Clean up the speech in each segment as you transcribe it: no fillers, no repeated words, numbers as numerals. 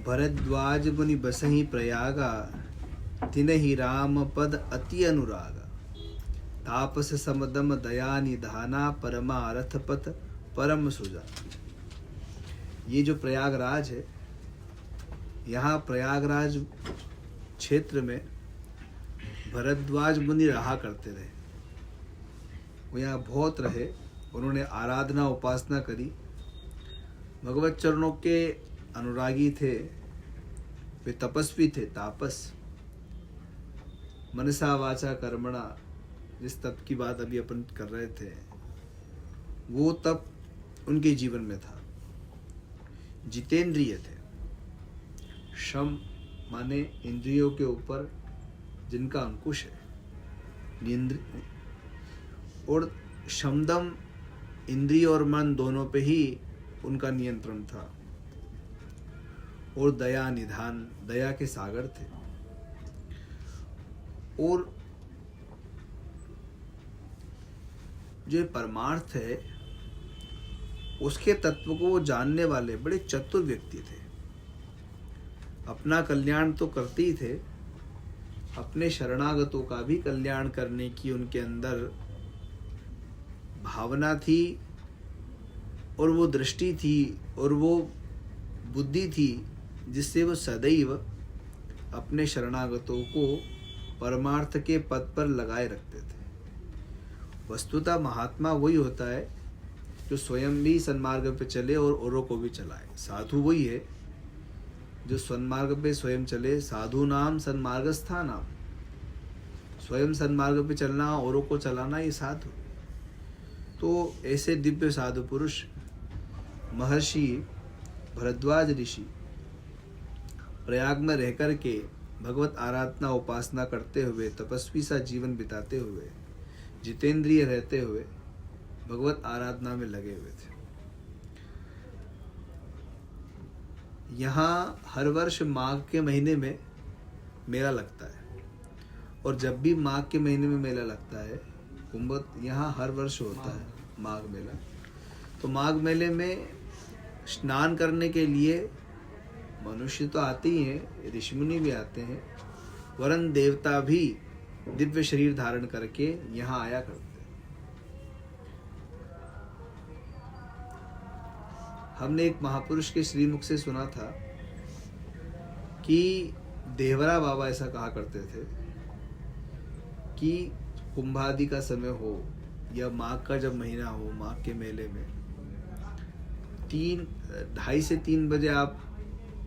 भरद्वाज मुनि बसहि प्रयागा, तिनहि राम पद अति अनुरागा। तापस समदम दया निधाना, परमारथ पथ परम सुजा। ये जो प्रयागराज है, यहाँ प्रयागराज क्षेत्र में भरद्वाज मुनि रहा करते रहे। वो यहाँ बहुत रहे, उन्होंने आराधना उपासना करी, भगवत चरणों के अनुरागी थे, वे तपस्वी थे, तापस। मनसा वाचा कर्मणा, जिस तप की बात अभी अपन कर रहे थे, वो तप उनके जीवन में था। जितेंद्रिय थे। शम माने इंद्रियों के ऊपर जिनका अंकुश है, और शमदम इंद्रिय और मन दोनों पे ही उनका नियंत्रण था। और दया निधान, दया के सागर थे। और जो परमार्थ है उसके तत्व को वो जानने वाले बड़े चतुर व्यक्ति थे। अपना कल्याण तो करते ही थे, अपने शरणागतों का भी कल्याण करने की उनके अंदर भावना थी, और वो दृष्टि थी, और वो बुद्धि थी, जिससे वो सदैव अपने शरणागतों को परमार्थ के पद पर लगाए रखते थे। वस्तुतः महात्मा वही होता है जो स्वयं भी सन्मार्ग पे चले और औरों को भी चलाए। साधु वही है जो सन्मार्ग पे स्वयं चले। साधु नाम सन्मार्गस्थानाम, स्वयं सन्मार्ग पे चलना, औरों को चलाना, ये साधु। तो ऐसे दिव्य साधु पुरुष महर्षि भरद्वाज ऋषि प्रयाग में रह कर के भगवत आराधना उपासना करते हुए, तपस्वी सा जीवन बिताते हुए, जितेंद्रिय रहते हुए भगवत आराधना में लगे हुए थे। यहाँ हर वर्ष माघ के महीने में मेला लगता है, और जब भी माघ के महीने में मेला लगता है, कुंभ यहाँ हर वर्ष होता है माघ मेला। तो माघ मेले में स्नान करने के लिए मनुष्य तो आते ही हैं, ऋषिमुनि भी आते हैं, वरन देवता भी दिव्य शरीर धारण करके यहाँ आया करते हैं। हमने एक महापुरुष के श्रीमुख से सुना था कि देवरा बाबा ऐसा कहा करते थे कि कुंभादि का समय हो या माघ का जब महीना हो, माघ के मेले में 2:30 से 3 बजे आप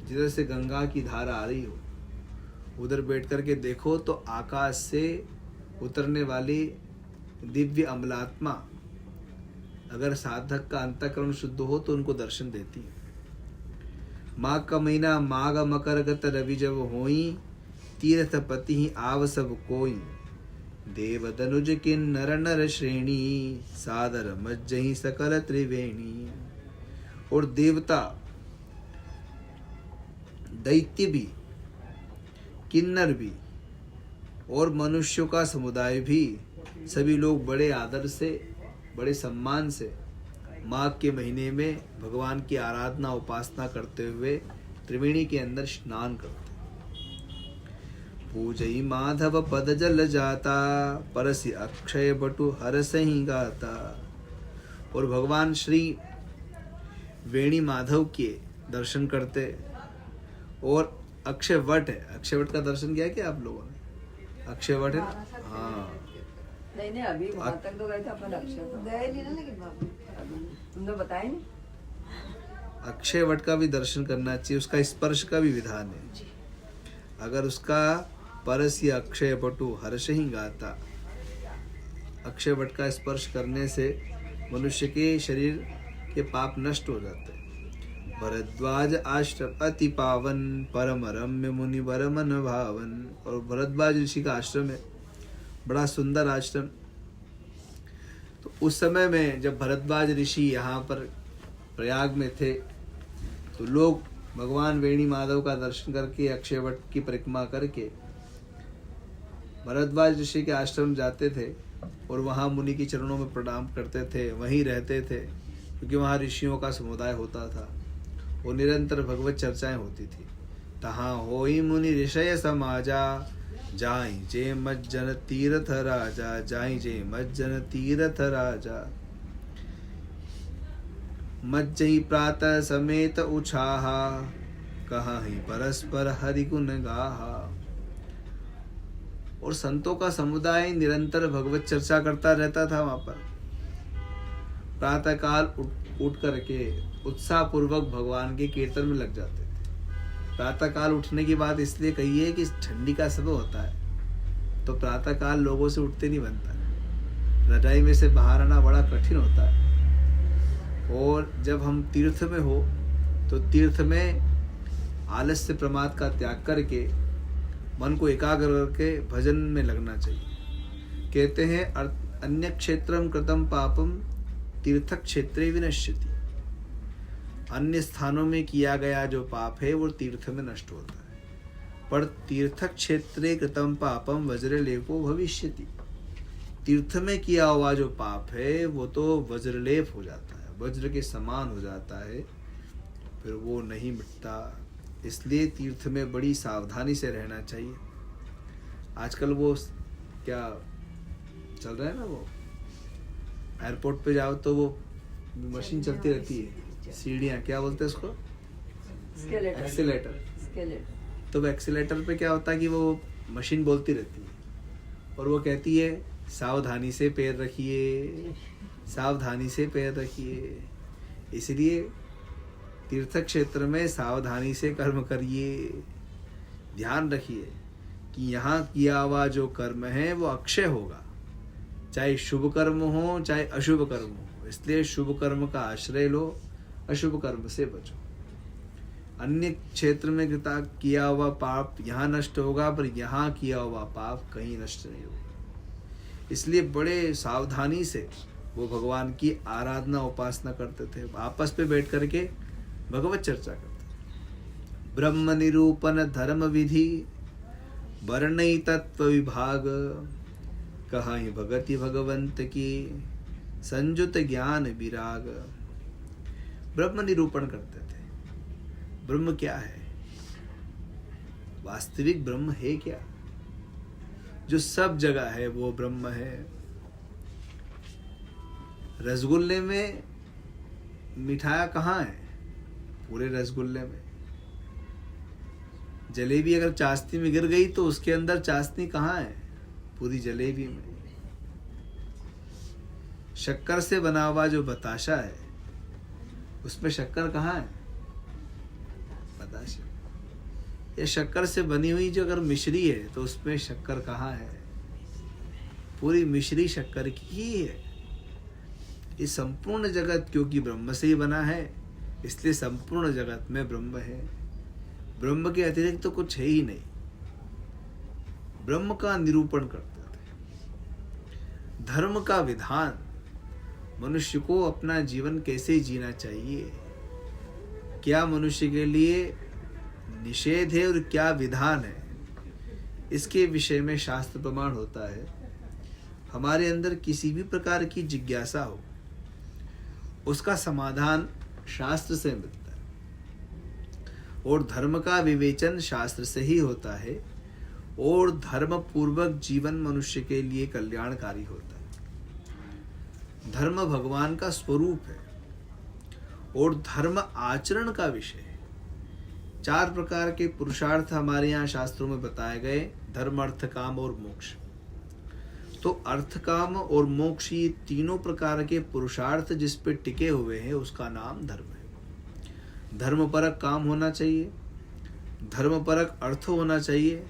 जिधर से गंगा की धारा आ रही हो, उधर बैठ करके देखो तो आकाश से उतरने वाली दिव्य अमलात्मा, अगर साधक का अंतःकरण शुद्ध हो तो उनको दर्शन देती है। माघ का महीना माघ मकर गत रवि जब होई, तीर्थ पति ही आव सब कोई। देव दनुज किन नर नर श्रेणी, सादर मज्जहि सकल त्रिवेणी। और देवता, दैत्य भी, किन्नर भी, और मनुष्यों का समुदाय भी, सभी लोग बड़े आदर से, बड़े सम्मान से माघ के महीने में भगवान की आराधना उपासना करते हुए त्रिवेणी के अंदर स्नान करते। पूजई माधव पद जल जाता, परसि अक्षय बटु हरसहि गाता। और भगवान श्री वेणी माधव के दर्शन करते। और अक्षय वट है, अक्षय वट का दर्शन किया क्या आप लोगों ने? अक्षय वट है, हाँ। नहीं अभी वहां तक तो गए थे अपन, अक्षय तो गए नहीं ना, लेकिन तुमने बताया नहीं। अक्षय वट का भी दर्शन करना चाहिए, उसका स्पर्श का भी विधान है। अगर उसका परस्य अक्षय पटु हर्ष ही गाता, अक्षय वट का स्पर्श करने से मनुष्य के शरीर के पाप नष्ट हो जाते हैं। भरद्वाज आश्रम अति पावन, परम रम्य मुनि वर मन भावन। और भरद्वाज ऋषि का आश्रम है, बड़ा सुंदर आश्रम। तो उस समय में जब भरद्वाज ऋषि यहाँ पर प्रयाग में थे, तो लोग भगवान वेणी माधव का दर्शन करके, अक्षय वट की परिक्रमा करके भरद्वाज ऋषि के आश्रम जाते थे, और वहाँ मुनि के चरणों में प्रणाम करते थे, वहीं रहते थे, क्योंकि वहाँ ऋषियों का समुदाय होता था और निरंतर भगवत चर्चाएं होती थी। तहाँ होई मुनि ऋषय समाजा, जाई जे मज्जन तीर्थ राजा, जाई जे मज्जन तीर्थ राजा। मज्जई प्रातः समेत उछाहा, कहाहीं परस्पर हरि गुण गाहा। और संतों का समुदाय निरंतर भगवत चर्चा करता रहता था वहां पर। प्रातः काल उठ करके उत्साह पूर्वक भगवान के कीर्तन में लग जाते थे। प्रातः काल उठने की बात इसलिए कही है कि ठंडी का समय होता है, तो प्रातः काल लोगों से उठते नहीं बनता है। रजाई में से बाहर आना बड़ा कठिन होता है। और जब हम तीर्थ में हो तो तीर्थ में आलस्य प्रमाद का त्याग करके मन को एकाग्र करके भजन में लगना चाहिए। कहते हैं अन्य क्षेत्रम कृतम पापम तीर्थ क्षेत्रे विनश्यति। अन्य स्थानों में किया गया जो पाप है वो तीर्थ में नष्ट होता है, पर तीर्थ क्षेत्रे कृतम पापम वज्रलेपो भविष्यति। तीर्थ में किया हुआ जो पाप है वो तो वज्रलेप हो जाता है, वज्र के समान हो जाता है, फिर वो नहीं मिटता। इसलिए तीर्थ में बड़ी सावधानी से रहना चाहिए। आजकल वो क्या चल रहा है ना, वो एयरपोर्ट पे जाओ तो वो मशीन चलती रहती है, सीढ़ियाँ क्या बोलते हैं उसको, एक्सीलेटर। तो वो एक्सीलेटर पे क्या होता है कि वो मशीन बोलती रहती है और वो कहती है सावधानी से पैर रखिए, सावधानी से पैर रखिए। इसलिए तीर्थ क्षेत्र में सावधानी से कर्म करिए। ध्यान रखिए कि यहाँ किया हुआ जो कर्म है वो अक्षय होगा, चाहे शुभ कर्म हो चाहे अशुभ कर्म हो। इसलिए शुभ कर्म का आश्रय लो, अशुभ कर्म से बचो। अन्य क्षेत्र में किया हुआ पाप यहाँ नष्ट होगा, पर यहाँ किया हुआ पाप कहीं नष्ट नहीं होगा। इसलिए बड़े सावधानी से वो भगवान की आराधना उपासना करते थे, आपस पे बैठ करके भगवत चर्चा करते थे। ब्रह्म निरूपण धर्म विधि, वर्णई तत्व विभाग, कहाहीं भगति भगवंत की, संजुत ज्ञान विराग। ब्रह्म निरूपण करते थे। ब्रह्म क्या है, वास्तविक ब्रह्म है क्या, जो सब जगह है वो ब्रह्म है। रसगुल्ले में मिठाया कहाँ है, पूरे रसगुल्ले में। जलेबी अगर चाशनी में गिर गई तो उसके अंदर चाशनी कहाँ है, पूरी जलेबी में। शक्कर से बना हुआ जो बताशा है उसमें शक्कर कहाँ है, बताशा। ये शक्कर से बनी हुई जो अगर मिश्री है तो उसमें शक्कर कहाँ है, पूरी मिश्री शक्कर की ही है। ये संपूर्ण जगत क्योंकि ब्रह्म से ही बना है, इसलिए संपूर्ण जगत में ब्रह्म है। ब्रह्म के अतिरिक्त तो कुछ है ही नहीं। ब्रह्म का निरूपण करते थे। धर्म का विधान, मनुष्य को अपना जीवन कैसे जीना चाहिए, क्या मनुष्य के लिए निषेध है और क्या विधान है, इसके विषय में शास्त्र प्रमाण होता है। हमारे अंदर किसी भी प्रकार की जिज्ञासा हो, उसका समाधान शास्त्र से मिलता है। और धर्म का विवेचन शास्त्र से ही होता है, और धर्म पूर्वक जीवन मनुष्य के लिए कल्याणकारी होता है। धर्म भगवान का स्वरूप है और धर्म आचरण का विषय है। 4 प्रकार के पुरुषार्थ हमारे यहाँ शास्त्रों में बताए गए, धर्म, अर्थ, काम और मोक्ष। तो अर्थ, काम और मोक्ष, ये तीनों प्रकार के पुरुषार्थ जिस पे टिके हुए हैं उसका नाम धर्म है। धर्म परक काम होना चाहिए, धर्म परक अर्थ होना चाहिए,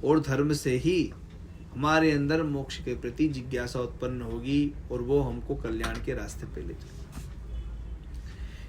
और धर्म से ही हमारे अंदर मोक्ष के प्रति जिज्ञासा उत्पन्न होगी और वो हमको कल्याण के रास्ते पे ले जाएगा।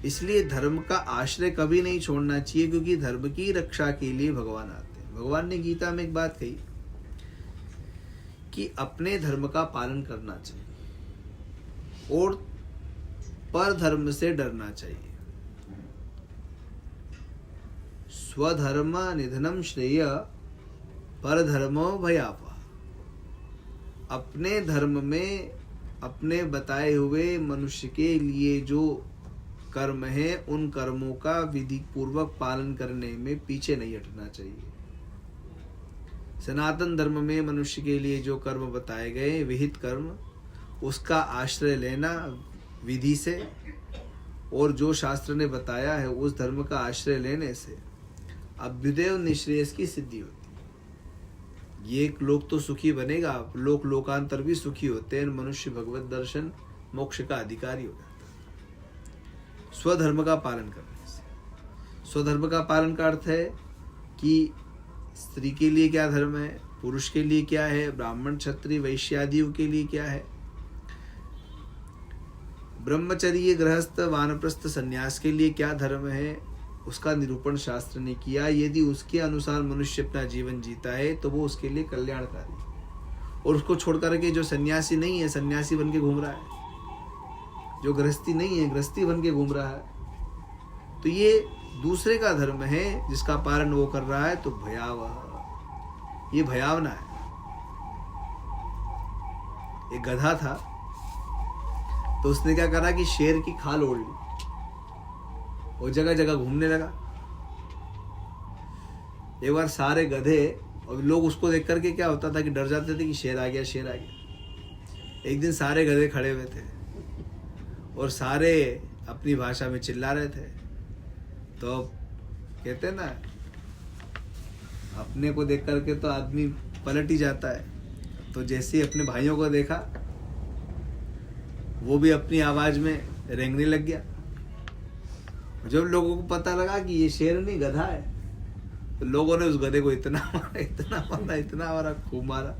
इसलिए धर्म का आश्रय कभी नहीं छोड़ना चाहिए, क्योंकि धर्म की रक्षा के लिए भगवान आते हैं। भगवान ने गीता में एक बात कही कि अपने धर्म का पालन करना चाहिए और पर धर्म से डरना चाहिए। स्वधर्म निधनम श्रेय पर धर्मो भयापह। अपने धर्म में अपने बताए हुए मनुष्य के लिए जो कर्म है, उन कर्मों का विधि पूर्वक पालन करने में पीछे नहीं हटना चाहिए। सनातन धर्म में मनुष्य के लिए जो कर्म बताए गए विहित कर्म, उसका आश्रय लेना विधि से, और जो शास्त्र ने बताया है उस धर्म का आश्रय लेने से अभ्युदय और निःश्रेयस की सिद्धि होती है। ये लोग तो सुखी बनेगा, लोक लोकांतर भी सुखी होते हैं, मनुष्य भगवत दर्शन मोक्ष का अधिकारी हो जाता है स्वधर्म का पालन करने से। स्वधर्म का पालन का अर्थ है कि स्त्री के लिए क्या धर्म है, पुरुष के लिए क्या है, ब्राह्मण क्षत्रिय वैश्य आदियों के लिए क्या है, ब्रह्मचर्य गृहस्थ वानप्रस्थ संन्यास के लिए क्या धर्म है, उसका निरूपण शास्त्र ने किया। यदि उसके अनुसार मनुष्य अपना जीवन जीता है तो वो उसके लिए कल्याणकारी है। और उसको छोड़ करके जो सन्यासी नहीं है, सन्यासी बन के घूम रहा है, जो गृहस्थी नहीं है, गृहस्थी बन के घूम रहा है, तो ये दूसरे का धर्म है जिसका पालन वो कर रहा है, तो भयावह, ये भयावना है। एक गधा था, तो उसने क्या करा कि शेर की खाल ओढ़ ली और जगह जगह घूमने लगा। एक बार सारे गधे और लोग उसको देख करके क्या होता था कि डर जाते थे कि शेर आ गया, शेर आ गया। एक दिन सारे गधे खड़े हुए थे और सारे अपनी भाषा में चिल्ला रहे थे। तो कहते हैं ना, अपने को देख करके तो आदमी पलट ही जाता है। तो जैसे ही अपने भाइयों को देखा, वो भी अपनी आवाज में रेंगने लग गया। जब लोगों को पता लगा कि ये शेर नहीं गधा है, तो लोगों ने उस गधे को इतना मारा, इतना मारा, इतना मारा, खूब मारा,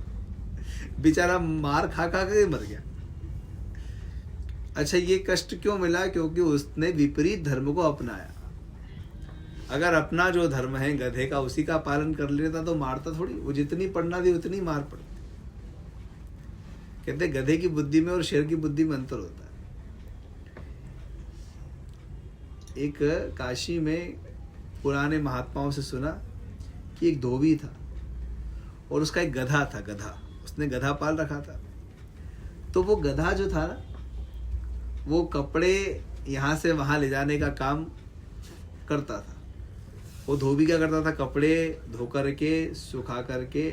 बेचारा मार खा खा के मर गया। अच्छा, ये कष्ट क्यों मिला? क्योंकि उसने विपरीत धर्म को अपनाया। अगर अपना जो धर्म है गधे का, उसी का पालन कर लेता तो मारता थोड़ी, वो जितनी पढ़ना थी उतनी मार पड़ती। कहते गधे की बुद्धि में और शेर की बुद्धि में अंतर होता है। एक काशी में पुराने महात्माओं से सुना कि एक धोबी था और उसका एक गधा था। गधा, उसने गधा पाल रखा था। तो वो गधा जो था ना, वो कपड़े यहाँ से वहाँ ले जाने का काम करता था। वो धोबी क्या करता था, कपड़े धो करके, सुखा करके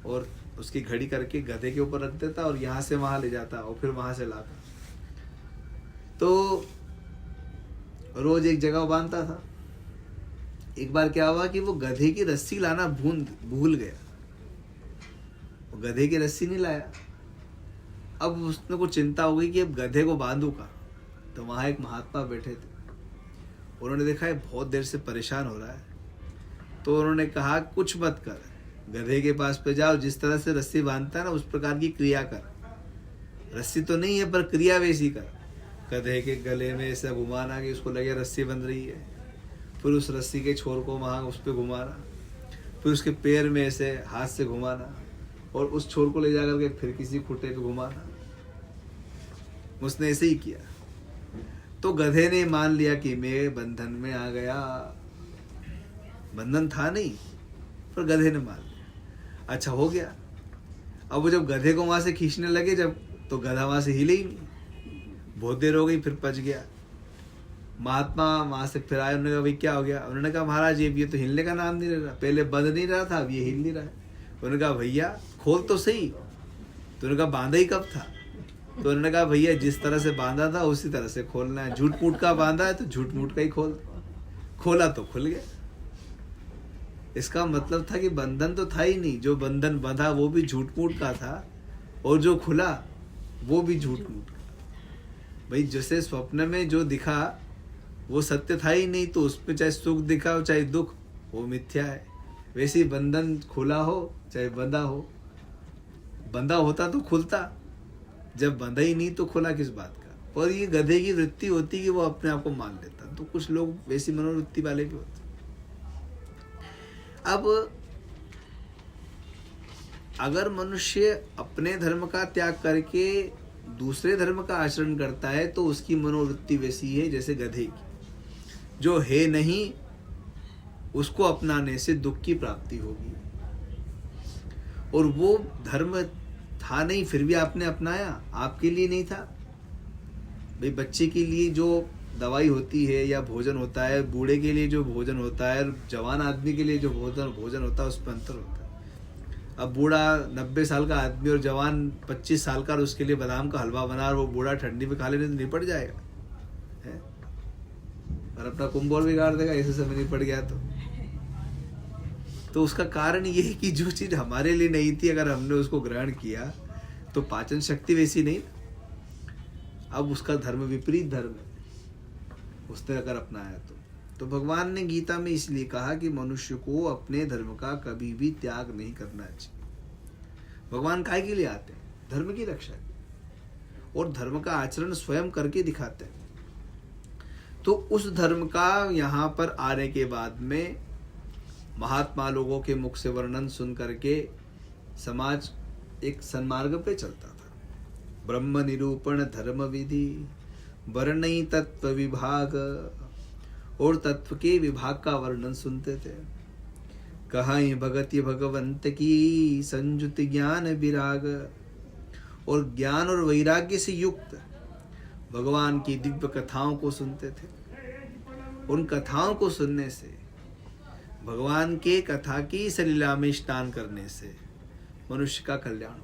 और उसकी घड़ी करके गधे के ऊपर रख देता और यहाँ से वहाँ ले जाता और फिर वहाँ से लाता। तो रोज एक जगह बांधता था। एक बार क्या हुआ कि वो गधे की रस्सी लाना भूल गया। वो गधे की रस्सी नहीं लाया। अब उसने को चिंता हो गई कि अब गधे को बांधू का। तो वहाँ एक महात्मा बैठे थे। उन्होंने देखा ये बहुत देर से परेशान हो रहा है, तो उन्होंने कहा कुछ मत कर, गधे के पास पे जाओ, जिस तरह से रस्सी बांधता है ना उस प्रकार की क्रिया कर। रस्सी तो नहीं है पर क्रिया वैसी कर। गधे के गले में ऐसा घुमाना कि उसको लगे रस्सी बंध रही है, फिर उस रस्सी के छोर को वहाँ उस पर घुमाना, फिर उसके पैर में ऐसे हाथ से घुमाना और उस छोर को ले जा करके फिर किसी खूंटे पे घुमाना। उसने ऐसे ही किया। तो गधे ने मान लिया कि मैं बंधन में आ गया। बंधन था नहीं, पर गधे ने मान लिया। अच्छा हो गया। अब वो जब गधे को वहां से खींचने लगे, जब तो गधा वहां से हिले ही नहीं। बहुत देर हो गई, फिर पच गया। महात्मा वहां से फिर आए। उन्होंने कहा भाई क्या हो गया? उन्होंने कहा महाराज ये तो हिलने का नाम नहीं ले रहा, पहले बंध नहीं रहा था, अब ये हिल नहीं रहा है। उन्होंने कहा भैया खोल तो सही। तो उन्होंने कहा बांधा ही कब था? तो उन्होंने कहा भैया जिस तरह से बांधा था उसी तरह से खोलना है। झूठ मूठ का बांधा है तो झूठ मूठ का ही खोला तो खुल गया। इसका मतलब था कि बंधन तो था ही नहीं। जो बंधन बंधा वो भी झूठ मूठ का था और जो खुला वो भी झूठ मूठ का। भाई जैसे स्वप्न में जो दिखा वो सत्य था ही नहीं, तो उसमें चाहे सुख दिखा हो चाहे दुख, वो मिथ्या है। वैसे ही बंधन खुला हो चाहे बंधा हो। बंधा होता तो खुलता, जब बंधा ही नहीं तो खुला किस बात का। और ये गधे की वृत्ति होती कि वो अपने आप को मान लेता। तो कुछ लोग वैसी मनोवृत्ति वाले भी होते। अब अगर मनुष्य अपने धर्म का त्याग करके दूसरे धर्म का आचरण करता है तो उसकी मनोवृत्ति वैसी है जैसे गधे की। जो है नहीं उसको अपनाने से दुख की प्राप्ति होगी। और वो धर्म था नहीं फिर भी आपने अपनाया, आपके लिए नहीं था। भाई बच्चे के लिए जो दवाई होती है या भोजन होता है, बूढ़े के लिए जो भोजन होता है, जवान आदमी के लिए जो भोजन होता है, उसमें अंतर होता है। अब बूढ़ा 90 साल का आदमी और जवान 25 साल का, और उसके लिए बादाम का हलवा बना और वो बूढ़ा ठंडी में खा लेने तो निपट जाएगा है? और अपना कुंभ बिगाड़ देगा ऐसे समय निपट गया तो उसका कारण ये है कि जो चीज हमारे लिए नहीं थी, अगर हमने उसको ग्रहण किया तो पाचन शक्ति वैसी नहीं, अब उसका धर्म विपरीत धर्म है, उसने अगर अपनाया तो भगवान ने गीता में इसलिए कहा कि मनुष्य को अपने धर्म का कभी भी त्याग नहीं करना चाहिए। भगवान काय के लिए आते हैं? धर्म की रक्षा के, और धर्म का आचरण स्वयं करके दिखाते हैं। तो उस धर्म का यहाँ पर आने के बाद में महात्मा लोगों के मुख से वर्णन सुन करके समाज एक सन्मार्ग पे चलता था। ब्रह्म निरूपण धर्म विधि वर्णई तत्व विभाग, और तत्व के विभाग का वर्णन सुनते थे। कहाई भगति भगवंत की संयुत ज्ञान विराग, और ज्ञान और वैराग्य से युक्त भगवान की दिव्य कथाओं को सुनते थे। उन कथाओं को सुनने से, भगवान के कथा की सलीला में स्नान करने से मनुष्य का कल्याण